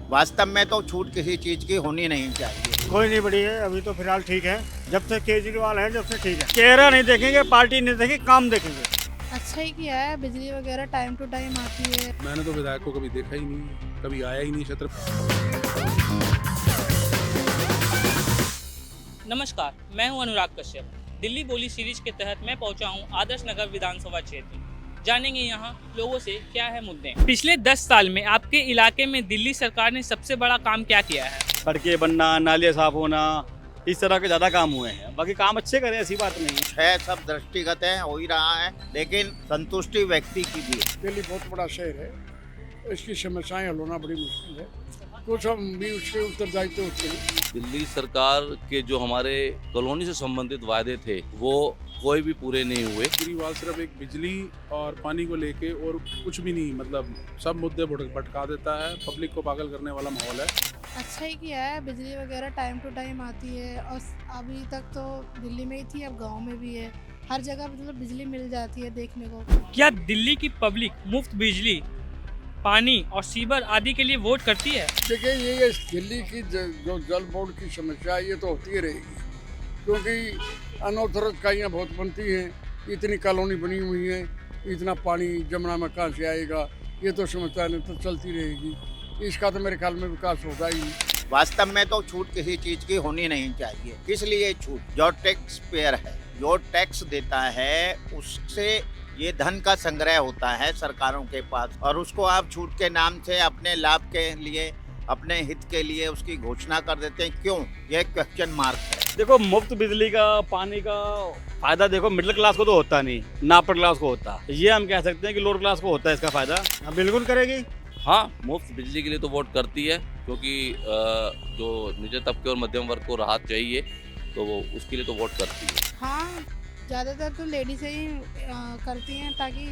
वास्तव में तो छूट किसी चीज की होनी नहीं चाहिए। कोई नहीं बढ़ी है, अभी तो फिलहाल ठीक है। जब से केजरीवाल है जब से ठीक है। चेहरा नहीं देखेंगे, पार्टी नहीं देखेंगे, काम देखेंगे। अच्छा ही किया है, बिजली वगैरह टाइम टू टाइम आती है। मैंने तो विधायक को कभी देखा ही नहीं, कभी आया ही नहीं क्षेत्र। नमस्कार, मैं हूं अनुराग कश्यप। दिल्ली बोली सीरीज के तहत मैं पहुंचा हूं आदर्श नगर विधानसभा क्षेत्र। जानेंगे यहां लोगों से क्या है मुद्दे। पिछले 10 साल में आपके इलाके में दिल्ली सरकार ने सबसे बड़ा काम क्या किया है? सड़कें बनना, नालियाँ साफ होना, इस तरह के ज्यादा काम हुए हैं। बाकी काम अच्छे करें, ऐसी बात नहीं है। सब दृष्टिगत है, हो ही रहा है, लेकिन संतुष्टि व्यक्ति की भी है। दिल्ली बहुत बड़ा शहर है, इसकी समस्याएं हल होना बड़ी मुश्किल है। कुछ हम भी उसके उत्तरदायित्व होते हैं। दिल्ली सरकार के जो हमारे कॉलोनी से संबंधित वायदे थे वो कोई भी पूरे नहीं हुए। केजरीवाल सिर्फ एक बिजली और पानी को लेके और कुछ भी नहीं, मतलब सब मुद्दे भटका देता है। पब्लिक को पागल करने वाला माहौल है। अच्छा ही किया है, बिजली वगैरह टाइम टू टाइम आती है। और अभी तक तो दिल्ली में ही थी, अब गांव में भी है। हर जगह मतलब बिजली मिल जाती है देखने को। क्या दिल्ली की पब्लिक मुफ्त बिजली, पानी और सीवर आदि के लिए वोट करती है? देखिए, ये दिल्ली की जो जल बोर्ड की समस्या है, ये तो होती ही रहेगी, क्योंकि अनौथरत इकाइयाँ बहुत बनती हैं। इतनी कॉलोनी बनी हुई है, इतना पानी जमुना में कहाँ से आएगा, ये तो समस्या नहीं तो चलती रहेगी। इसका तो मेरे ख्याल में विकास होगा ही नहीं। वास्तव में तो छूट किसी चीज की होनी नहीं चाहिए। इसलिए छूट जो टैक्स पेयर है, जो टैक्स देता है, उससे ये धन का संग्रह होता है सरकारों के पास, और उसको आप छूट के नाम से अपने लाभ के लिए, अपने हित के लिए उसकी घोषणा कर देते हैं। क्यों? यह क्वेश्चन मार्क है। देखो, मुफ्त बिजली का, पानी का फायदा देखो मिडिल क्लास को तो होता नहीं, ना अपर क्लास को होता। ये हम कह सकते हैं कि लोअर क्लास को होता है इसका फायदा। हाँ, बिल्कुल करेगी। हाँ, मुफ्त बिजली के लिए तो वोट करती है, क्योंकि जो निचले तबके और मध्यम वर्ग को राहत चाहिए तो वो उसके लिए तो वोट करती है। हाँ, ज़्यादातर तो लेडीज ही करती हैं, ताकि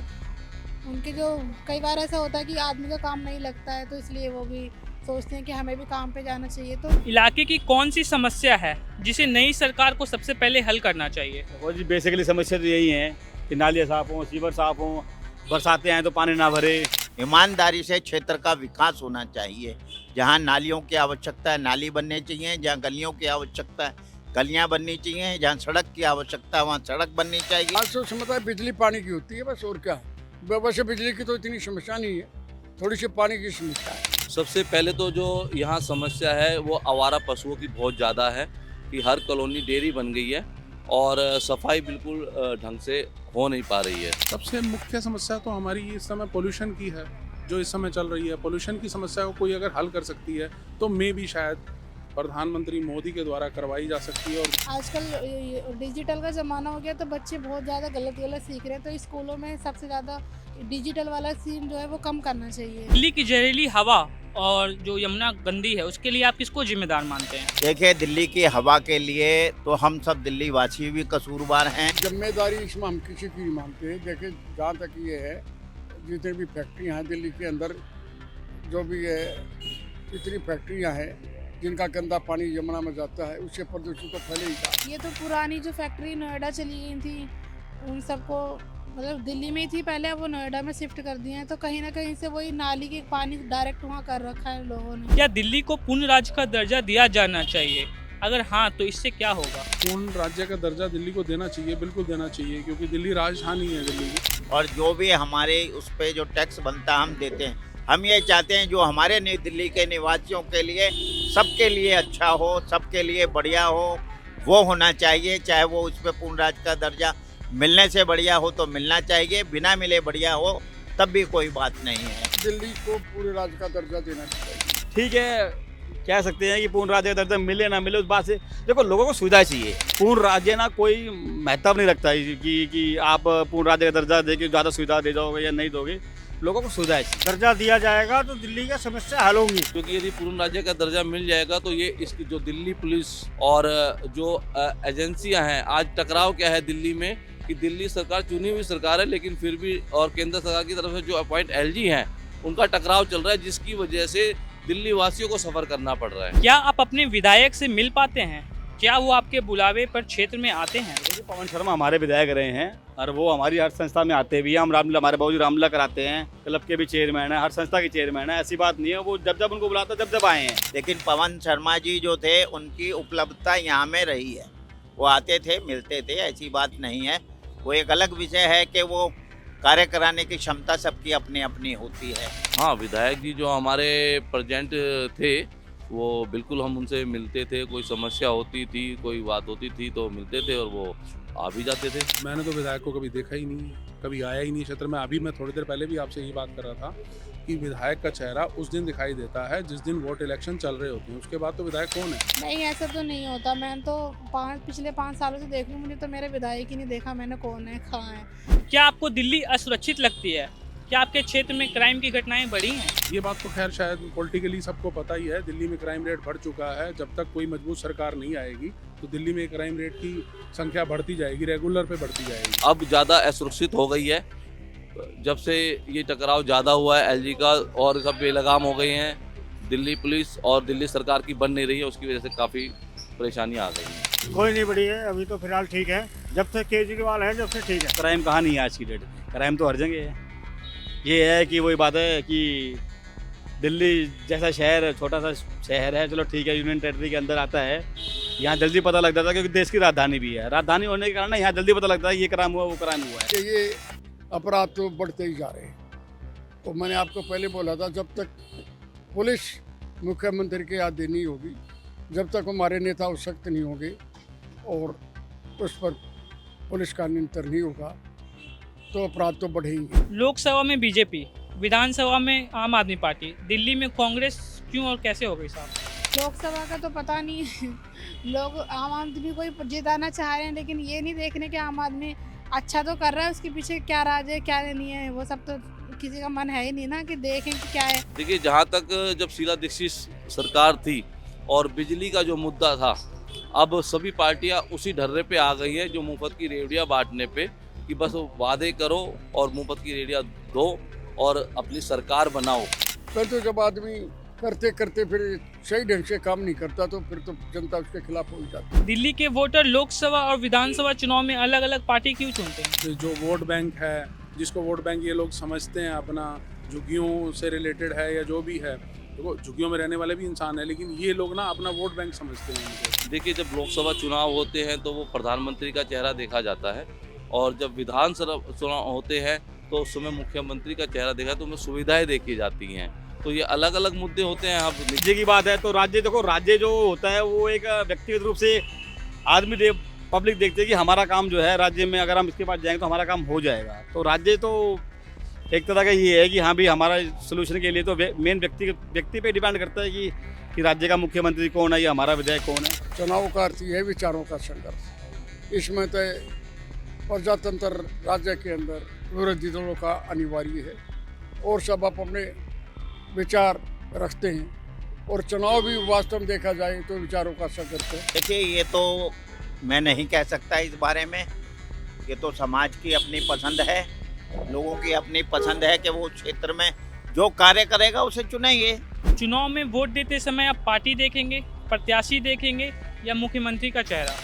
उनके जो कई बार ऐसा होता है कि आदमी का काम नहीं लगता है, तो इसलिए वो भी सोचते हैं कि हमें भी काम पे जाना चाहिए। तो इलाके की कौन सी समस्या है जिसे नई सरकार को सबसे पहले हल करना चाहिए? वो जी बेसिकली समस्या तो यही है कि नालियाँ साफ हों, सीवर साफ हों, बरसातें आए तो पानी ना भरे। ईमानदारी से क्षेत्र का विकास होना चाहिए। जहाँ नालियों की आवश्यकता है, नाली बनने चाहिए। जहाँ गलियों की आवश्यकता है, गलियाँ बननी चाहिए। जहाँ सड़क की आवश्यकता है, वहाँ सड़क बननी चाहिए। आज तो समस्या बिजली पानी की होती है, बस और क्या है। वैसे बिजली की तो इतनी समस्या नहीं है, थोड़ी सी पानी की समस्या है। सबसे पहले तो जो यहाँ समस्या है वो आवारा पशुओं की बहुत ज़्यादा है कि हर कॉलोनी डेयरी बन गई है और सफाई बिल्कुल ढंग से हो नहीं पा रही है। सबसे मुख्य समस्या तो हमारी इस समय पोल्यूशन की है, जो इस समय चल रही है। पोल्यूशन की समस्या को कोई अगर हल कर सकती है तो मे भी शायद प्रधानमंत्री मोदी के द्वारा करवाई जा सकती है। और आजकल डिजिटल का ज़माना हो गया, तो बच्चे बहुत ज़्यादा गलत सीख रहे हैं। तो स्कूलों में सबसे ज़्यादा डिजिटल वाला सीन जो है वो कम करना चाहिए। दिल्ली की जहरीली हवा और जो यमुना गंदी है, उसके लिए आप किसको जिम्मेदार मानते हैं? देखिए, दिल्ली की हवा के लिए तो हम सब दिल्ली वासी भी कसूरवार हैं। जिम्मेदारी इसमें हम किसी की नहीं मानते हैं। देखिए, जहाँ तक ये है, जितनी भी फैक्ट्रियाँ हैं दिल्ली के अंदर, जो भी है, इतनी फैक्ट्रियाँ हैं जिनका गंदा पानी यमुना में जाता है, उससे प्रदूषण तो फैलेगा। ये तो पुरानी जो फैक्ट्री नोएडा चली गई थी, उन सबको मतलब दिल्ली में ही थी पहले, अब वो नोएडा में शिफ्ट कर दिए हैं। तो कहीं ना कहीं से वही नाली के पानी डायरेक्ट वहाँ कर रखा है लोगों ने। क्या दिल्ली को पूर्ण राज्य का दर्जा दिया जाना चाहिए? अगर हाँ, तो इससे क्या होगा? पूर्ण राज्य का दर्जा दिल्ली को देना चाहिए, बिल्कुल देना चाहिए, क्योंकि दिल्ली राजधानी है दिल्ली की। और जो भी हमारे उस पे जो टैक्स बनता है हम देते हैं। हम ये चाहते हैं जो हमारे नई दिल्ली के निवासियों के लिए, सबके लिए अच्छा हो, सबके लिए बढ़िया हो, वो होना चाहिए। चाहे वो उस पर पूर्ण राज्य का दर्जा मिलने से बढ़िया हो तो मिलना चाहिए, बिना मिले बढ़िया हो तब भी कोई बात नहीं है। दिल्ली को पूरे राज्य का दर्जा देना चाहिए। ठीक है, कह सकते हैं कि पूर्ण राज्य का दर्जा मिले ना मिले, उस बात से देखो लोगों को सुविधा चाहिए। पूर्ण राज्य ना कोई महत्व नहीं रखता है कि आप पूर्ण राज्य का दर्जा देके ज़्यादा सुविधा दे जाओगे या नहीं दोगे। लोगों को सुविधा चाहिए। दर्जा दिया जाएगा तो दिल्ली की समस्या हल होंगी। क्योंकि यदि पूर्ण राज्य का दर्जा मिल जाएगा तो ये इसकी जो दिल्ली पुलिस और जो एजेंसियां हैं, आज टकराव क्या है दिल्ली में कि दिल्ली सरकार चुनी हुई सरकार है, लेकिन फिर भी और केंद्र सरकार की तरफ से जो अपॉइंट एलजी हैं उनका टकराव चल रहा है, जिसकी वजह से दिल्ली वासियों को सफ़र करना पड़ रहा है। क्या आप अपने विधायक से मिल पाते हैं? क्या वो आपके बुलावे पर क्षेत्र में आते हैं? देखिए, पवन शर्मा हमारे विधायक रहे हैं और वो हमारी हर संस्था में आते भी हैं। हम रामलीला, हमारे बाबूजी रामलीला कराते हैं, क्लब के भी चेयरमैन है, हर संस्था के चेयरमैन है। ऐसी बात नहीं है, वो जब जब उनको बुलाता जब जब आए हैं। लेकिन पवन शर्मा जी जो थे उनकी उपलब्धता यहाँ में रही है, वो आते थे, मिलते थे, ऐसी बात नहीं है। वो एक अलग विषय है कि वो कार्य कराने की क्षमता सबकी अपनी अपनी होती है। हाँ, विधायक जी जो हमारे प्रेजेंट थे वो बिल्कुल हम उनसे मिलते थे, कोई समस्या होती थी, कोई बात होती थी तो मिलते थे और वो आ भी जाते थे। मैंने तो विधायक को कभी देखा ही नहीं, कभी आया ही नहीं क्षेत्र में। अभी मैं थोड़ी देर पहले भी आपसे यही बात कर रहा था कि विधायक का चेहरा उस दिन दिखाई देता है जिस दिन वोट इलेक्शन चल रहे होते हैं, उसके बाद तो विधायक कौन है? नहीं, ऐसा तो नहीं होता। मैं तो पिछले 5 सालों से देख लूँ, मुझे तो मेरे विधायक ही नहीं देखा मैंने, कौन है कहाँ है। क्या आपको दिल्ली असुरक्षित लगती है? क्या आपके क्षेत्र में क्राइम की घटनाएं बढ़ी हैं? ये बात तो खैर शायद पॉलिटिकली सबको पता ही है, दिल्ली में क्राइम रेट बढ़ चुका है। जब तक कोई मजबूत सरकार नहीं आएगी तो दिल्ली में क्राइम रेट की संख्या बढ़ती जाएगी, रेगुलर पे बढ़ती जाएगी। अब ज़्यादा असुरक्षित हो गई है जब से ये टकराव ज़्यादा हुआ है एलजी का, और सब बेलगाम हो गई हैं। दिल्ली पुलिस और दिल्ली सरकार की बन नहीं रही है, उसकी वजह से काफ़ी परेशानियाँ आ गई हैं। कोई नहीं बढ़ी है, अभी तो फिलहाल ठीक है। जब से केजरीवाल है जब से ठीक है। क्राइम कहाँ नहीं है आज की डेट में, क्राइम तो हर जगह है। ये है कि वही बात है कि दिल्ली जैसा शहर, छोटा सा शहर है, चलो ठीक है, यूनियन टेरिटरी के अंदर आता है, यहाँ जल्दी पता लग जाता है क्योंकि देश की राजधानी भी है। राजधानी होने के कारण यहाँ जल्दी पता लगता है ये क्राइम हुआ, वो क्राइम हुआ है। कि ये अपराध तो बढ़ते ही जा रहे हैं। तो मैंने आपको पहले बोला था, जब तक पुलिस मुख्यमंत्री के आदेश नहीं होगी, जब तक हमारे नेता सख्त नहीं होंगे और उस पर पुलिस का नियंत्रण नहीं होगा तो अपराध तो बढ़ेंगे। लोकसभा में बीजेपी, विधानसभा में आम आदमी पार्टी, दिल्ली में कांग्रेस क्यों और कैसे हो गई साहब? लोकसभा का तो पता नहीं है। लोग आम आदमी को ही जिताना चाह रहे हैं, लेकिन ये नहीं देख रहे कि आम आदमी अच्छा तो कर रहा है, उसके पीछे क्या राज है क्या नहीं है, वो सब तो किसी का मन है ही नहीं ना कि देखें कि क्या है। देखिए, जहाँ तक जब शीला दीक्षित सरकार थी और बिजली का जो मुद्दा था, अब सभी पार्टियां उसी ढर्रे पे आ गई है जो मुफ्त की रेवड़ियाँ बांटने पे, कि बस वादे करो और मुफ्त की रेवड़ियाँ दो और अपनी सरकार बनाओ। फिर तो जब आदमी करते करते फिर सही ढंग से काम नहीं करता तो फिर तो जनता उसके खिलाफ हो जाती है। दिल्ली के वोटर लोकसभा और विधानसभा चुनाव में अलग अलग पार्टी क्यों चुनते हैं? जो वोट बैंक है, जिसको वोट बैंक ये लोग समझते हैं अपना झुग्गियों से रिलेटेड है या जो भी है, देखो झुग्गियों में रहने वाले भी इंसान है, लेकिन ये लोग ना अपना वोट बैंक समझते हैं उनको। देखिए, जब लोकसभा चुनाव होते हैं तो वो प्रधानमंत्री का चेहरा देखा जाता है, और जब विधानसभा चुनाव होते हैं तो उस समय मुख्यमंत्री का चेहरा देखा, तो उनमें सुविधाएं देखी जाती हैं। तो ये अलग अलग मुद्दे होते हैं। अब राज्य की बात है तो राज्य, देखो राज्य जो होता है वो एक व्यक्तिगत रूप से आदमी पब्लिक देखते हैं कि हमारा काम जो है राज्य में, अगर हम इसके पास जाएंगे तो हमारा काम हो जाएगा। तो राज्य तो एक तरह का ये है कि हाँ भी हमारा सोल्यूशन के लिए तो मेन व्यक्ति पे डिपेंड करता है कि राज्य का मुख्यमंत्री कौन है या हमारा विधायक कौन है। चुनाव का अर्थ ये है विचारों का संघर्ष। इसमें तो प्रजातंत्र राज्य के अंदर विरोधी दलों का अनिवार्य है और सब अपने विचार रखते हैं, और चुनाव भी वास्तव में देखा जाए तो विचारों का संघर्ष है। देखिए, ये तो मैं नहीं कह सकता इस बारे में, ये तो समाज की अपनी पसंद है, लोगों की अपनी पसंद है कि वो क्षेत्र में जो कार्य करेगा उसे चुनेंगे। चुनाव में वोट देते समय आप पार्टी देखेंगे, प्रत्याशी देखेंगे या मुख्यमंत्री का चेहरा?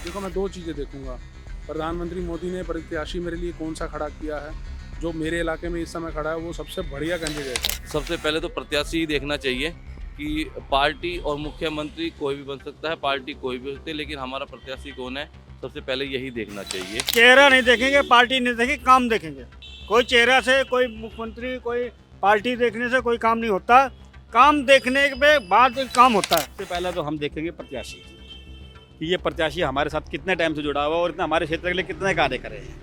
देखो, मैं 2 चीज़ें देखूंगा। प्रधानमंत्री मोदी ने प्रत्याशी मेरे लिए कौन सा खड़ा किया है, जो मेरे इलाके में इस समय खड़ा है वो सबसे बढ़िया कैंडिडेट है। सबसे पहले तो प्रत्याशी ही देखना चाहिए कि पार्टी और मुख्यमंत्री कोई भी बन सकता है, पार्टी कोई भी हो सकती है, लेकिन हमारा प्रत्याशी कौन है सबसे पहले यही देखना चाहिए। चेहरा नहीं देखेंगे, पार्टी नहीं देखेंगे, काम देखेंगे। कोई चेहरा से, कोई मुख्यमंत्री, कोई पार्टी देखने से कोई काम नहीं होता। काम देखने के बाद काम होता है। सबसे पहले तो हम देखेंगे प्रत्याशी कि ये प्रत्याशी हमारे साथ कितने टाइम से जुड़ा हुआ है और इतना हमारे क्षेत्र के लिए कितने कार्य करे हैं।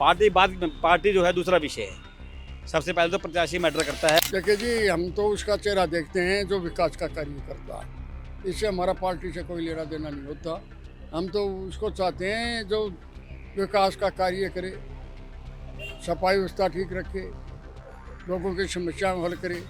पार्टी जो है दूसरा विषय है। सबसे पहले तो प्रत्याशी मैटर करता है। देखिए जी, हम तो उसका चेहरा देखते हैं जो विकास का कार्य करता है। इससे हमारा पार्टी से कोई लेना देना नहीं होता। हम तो उसको चाहते हैं जो विकास का कार्य करे, सफाई व्यवस्था ठीक रखे, लोगों की समस्याओं हल करे।